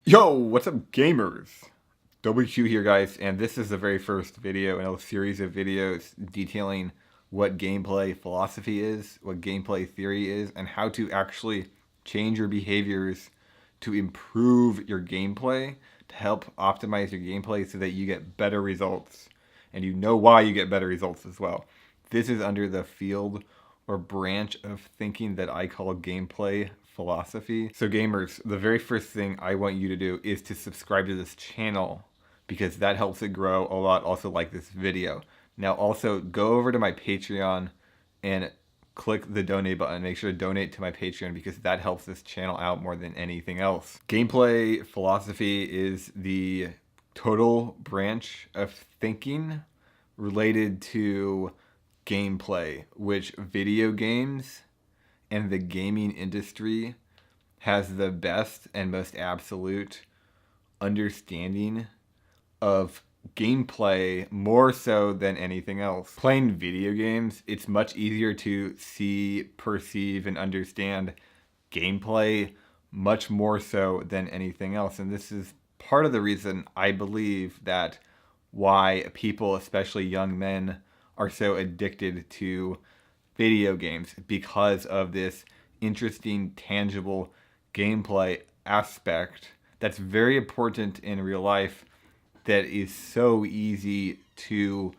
Yo, what's up, gamers? WQ here, guys, and this is the very first video in a series of videos detailing what gameplay philosophy is, what gameplay theory is, and how to actually change your behaviors to improve your gameplay, to help optimize your gameplay so that you get better results. And you know why you get better results as well. This is under the field or branch of thinking that I call gameplay philosophy. So gamers, the very first thing I want you to do is to subscribe to this channel because that helps it grow a lot, also like this video. Now also go over to my Patreon and click the donate button. Make sure to donate to my Patreon because that helps this channel out more than anything else. Gameplay philosophy is the total branch of thinking related to gameplay, which video games and the gaming industry has the best and most absolute understanding of gameplay more so than anything else. Playing video games, it's much easier to see, perceive, and understand gameplay much more so than anything else. And this is part of the reason I believe that why people, especially young men, are so addicted to video games because of this interesting, tangible gameplay aspect that's very important in real life that is so easy to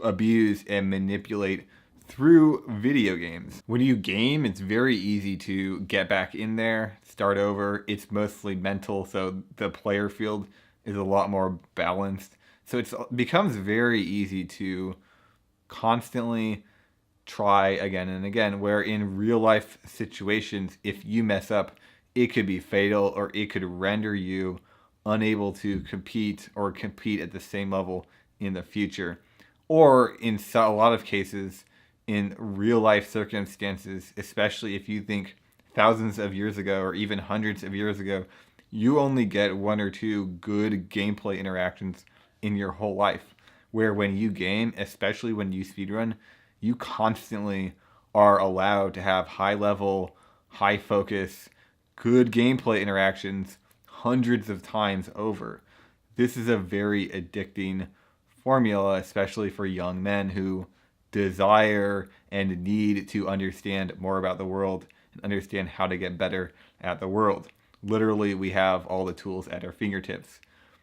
abuse and manipulate through video games. When you game, it's very easy to get back in there, start over. It's mostly mental, so the player field is a lot more balanced. So it becomes very easy to constantly try again and again, where in real life situations, if you mess up, it could be fatal or it could render you unable to compete or compete at the same level in the future. Or in a lot of cases, in real life circumstances, especially if you think thousands of years ago or even hundreds of years ago, you only get one or two good gameplay interactions in your whole life. Where when you game, especially when you speedrun, you constantly are allowed to have high level, high focus, good gameplay interactions hundreds of times over. This is a very addicting formula, especially for young men who desire and need to understand more about the world and understand how to get better at the world. Literally, we have all the tools at our fingertips.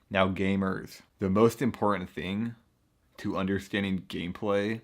Now, gamers, the most important thing to understanding gameplay,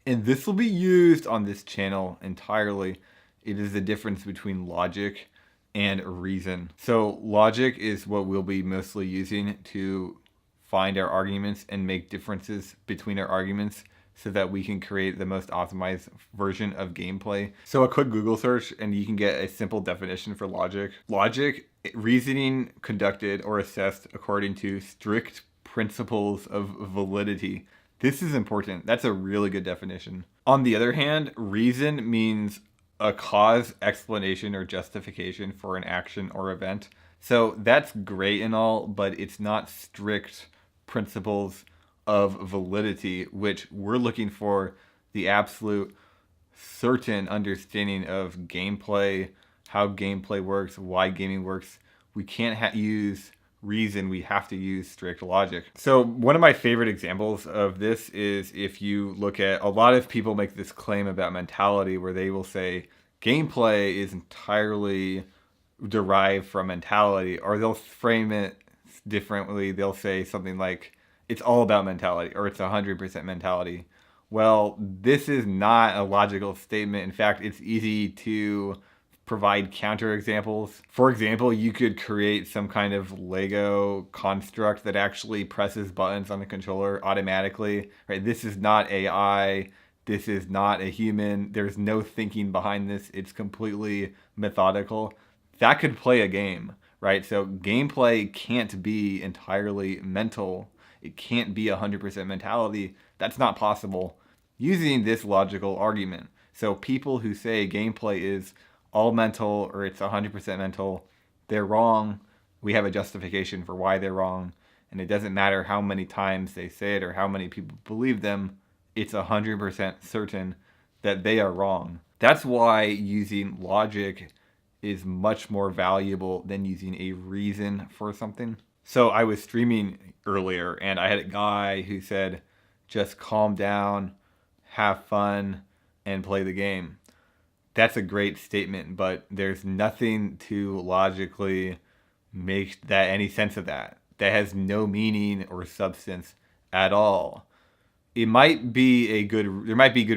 and this will be used on this channel entirely, it is the difference between logic and reason. So logic is what we'll be mostly using to find our arguments and make differences between our arguments so that we can create the most optimized version of gameplay. So a quick Google search and you can get a simple definition for logic. Logic, reasoning conducted or assessed according to strict principles of validity. This is important. That's a really good definition. On the other hand, reason means a cause, explanation, or justification for an action or event. So that's great and all, but it's not strict principles of validity, which we're looking for the absolute certain understanding of gameplay, how gameplay works, why gaming works. We can't use reason, we have to use strict logic. So one of my favorite examples of this is if you look at, a lot of people make this claim about mentality where they will say gameplay is entirely derived from mentality, or they'll frame it differently. They'll say something like it's all about mentality or it's 100% mentality. Well, this is not a logical statement. In fact, it's easy to provide counter examples. For example, you could create some kind of Lego construct that actually presses buttons on the controller automatically, right? This is not AI. This is not a human. There's no thinking behind this. It's completely methodical. That could play a game, right? So gameplay can't be entirely mental. It can't be 100% mentality. That's not possible using this logical argument. So people who say gameplay is all mental or it's 100% mental, they're wrong. We have a justification for why they're wrong. And it doesn't matter how many times they say it or how many people believe them, it's 100% certain that they are wrong. That's why using logic is much more valuable than using a reason for something. So I was streaming earlier and I had a guy who said, just calm down, have fun, and play the game. That's a great statement, but there's nothing to logically make that any sense of that. That has no meaning or substance at all. There might be good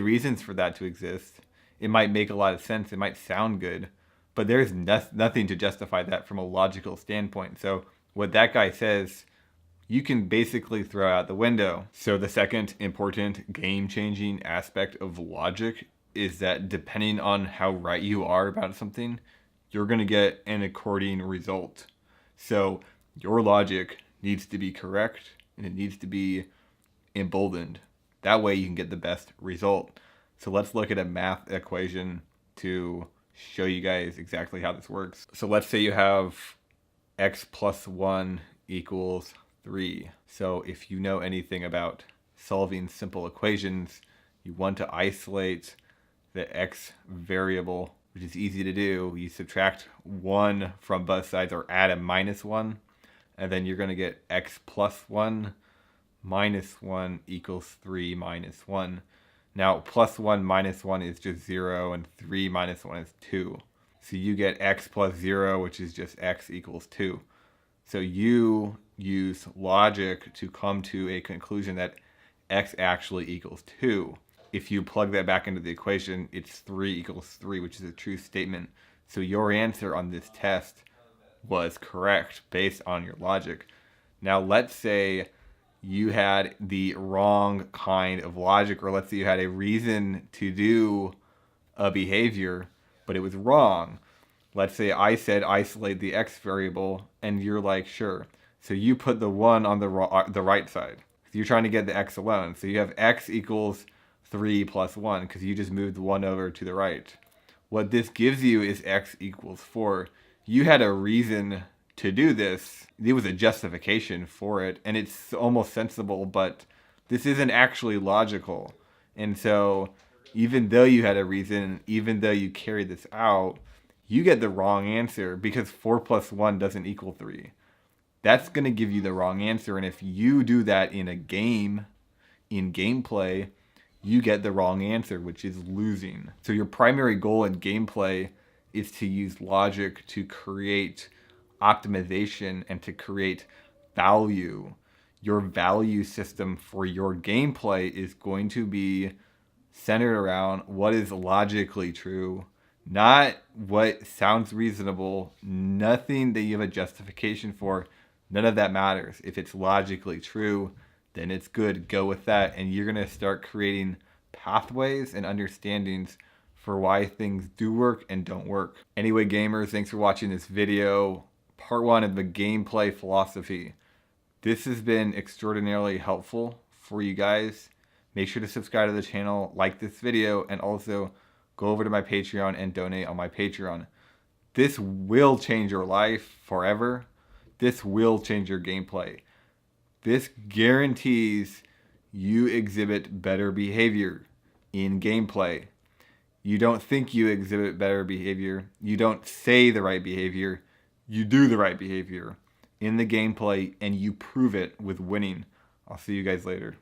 reasons for that to exist. It might make a lot of sense. It might sound good, but there's nothing to justify that from a logical standpoint. So what that guy says, you can basically throw out the window. So the second important game-changing aspect of logic is that depending on how right you are about something, you're going to get an according result. So your logic needs to be correct and it needs to be emboldened. That way you can get the best result. So let's look at a math equation to show you guys exactly how this works. So let's say you have x plus 1 equals 3. So if you know anything about solving simple equations, you want to isolate the x variable, which is easy to do. You subtract 1 from both sides or add a minus 1, and then you're going to get x plus 1 minus 1 equals 3 minus 1. Now, plus 1 minus 1 is just 0, and 3 minus 1 is 2. So you get x plus 0, which is just x equals 2. So you use logic to come to a conclusion that x actually equals 2. If you plug that back into the equation, it's 3 equals 3, which is a true statement. So your answer on this test was correct based on your logic. Now let's say you had the wrong kind of logic, or let's say you had a reason to do a behavior, but it was wrong. Let's say I said isolate the x variable, and you're like, sure. So you put the 1 on the right side. So you're trying to get the x alone. So you have x equals 3 plus 1 because you just moved 1 over to the right. What this gives you is x equals 4. You had a reason to do this. There was a justification for it, and it's almost sensible, but this isn't actually logical. And so even though you had a reason, even though you carried this out, you get the wrong answer because 4 plus 1 doesn't equal 3. That's going to give you the wrong answer, and if you do that in a game, in gameplay, you get the wrong answer, which is losing. So your primary goal in gameplay is to use logic to create optimization and to create value. Your value system for your gameplay is going to be centered around what is logically true, not what sounds reasonable, nothing that you have a justification for. None of that matters. If it's logically true, then it's good. Go with that, and you're going to start creating pathways and understandings for why things do work and don't work. Anyway, gamers, thanks for watching this video. Part 1 of the gameplay philosophy. This has been extraordinarily helpful for you guys. Make sure to subscribe to the channel, like this video, and also go over to my Patreon and donate on my Patreon. This will change your life forever. This will change your gameplay. This guarantees you exhibit better behavior in gameplay. You don't think you exhibit better behavior. You don't say the right behavior. You do the right behavior in the gameplay, and you prove it with winning. I'll see you guys later.